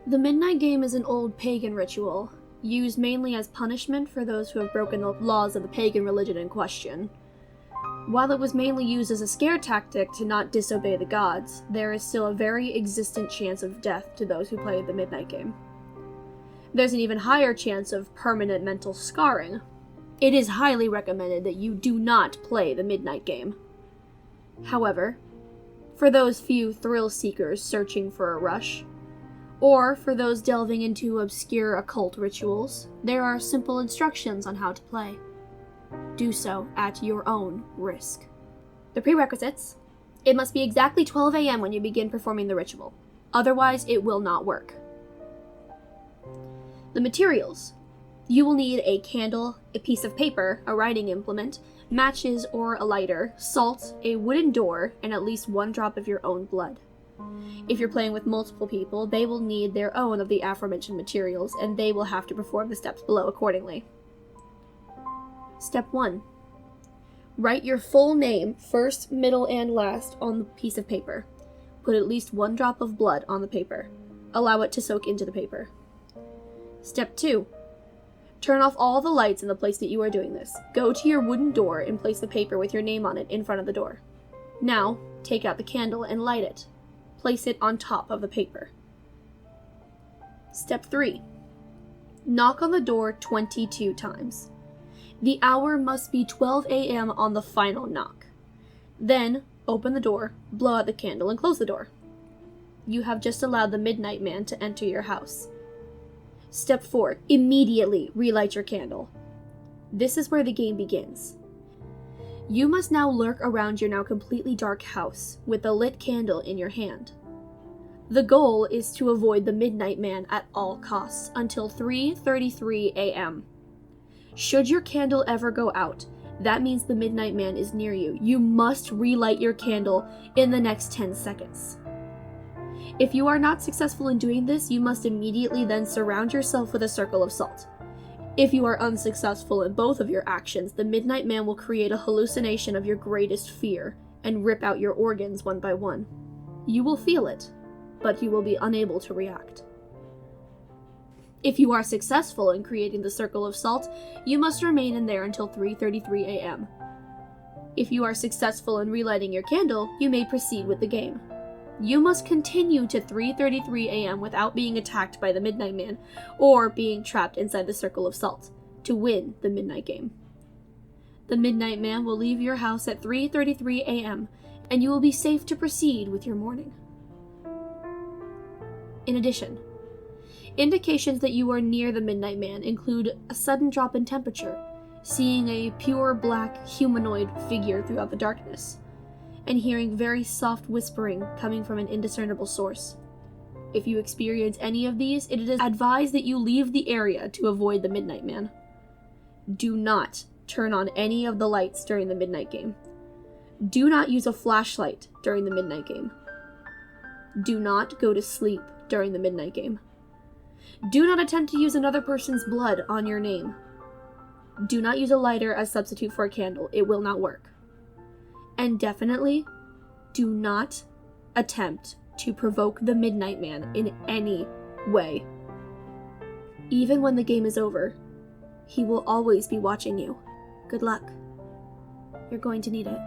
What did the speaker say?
The Midnight Game is an old pagan ritual, used mainly as punishment for those who have broken the laws of the pagan religion in question. While it was mainly used as a scare tactic to not disobey the gods, there is still a very existent chance of death to those who play the Midnight Game. There's an even higher chance of permanent mental scarring. It is highly recommended that you do not play the Midnight Game. However, for those few thrill seekers searching for a rush, or for those delving into obscure occult rituals, there are simple instructions on how to play. Do so at your own risk. The prerequisites: it must be exactly 12 a.m. when you begin performing the ritual. Otherwise, it will not work. The materials: you will need a candle, a piece of paper, a writing implement, matches or a lighter, salt, a wooden door, and at least 1 drop of your own blood. If you're playing with multiple people, they will need their own of the aforementioned materials, and they will have to perform the steps below accordingly. Step 1. Write your full name, first, middle, and last, on the piece of paper. Put at least 1 drop of blood on the paper. Allow it to soak into the paper. Step 2. Turn off all the lights in the place that you are doing this. Go to your wooden door and place the paper with your name on it in front of the door. Now, take out the candle and light it. Place it on top of the paper. Step 3. Knock on the door 22 times. The hour must be 12 a.m. on the final knock. Then, open the door, blow out the candle, and close the door. You have just allowed the Midnight Man to enter your house. Step 4. Immediately relight your candle. This is where the game begins. You must now lurk around your now completely dark house with a lit candle in your hand. The goal is to avoid the Midnight Man at all costs until 3:33 a.m. Should your candle ever go out, that means the Midnight Man is near you. You must relight your candle in the next 10 seconds. If you are not successful in doing this, you must immediately then surround yourself with a circle of salt. If you are unsuccessful in both of your actions, the Midnight Man will create a hallucination of your greatest fear and rip out your organs one by one. You will feel it, but you will be unable to react. If you are successful in creating the circle of salt, you must remain in there until 3:33 a.m. If you are successful in relighting your candle, you may proceed with the game. You must continue to 3:33 a.m. without being attacked by the Midnight Man or being trapped inside the circle of salt to win the Midnight Game. The Midnight Man will leave your house at 3:33 a.m. and you will be safe to proceed with your morning. In addition, indications that you are near the Midnight Man include a sudden drop in temperature, seeing a pure black humanoid figure throughout the darkness, and hearing very soft whispering coming from an indiscernible source. If you experience any of these, it is advised that you leave the area to avoid the Midnight Man. Do not turn on any of the lights during the Midnight Game. Do not use a flashlight during the Midnight Game. Do not go to sleep during the Midnight Game. Do not attempt to use another person's blood on your name. Do not use a lighter as substitute for a candle. It will not work. And definitely, do not attempt to provoke the Midnight Man in any way. Even when the game is over, he will always be watching you. Good luck. You're going to need it.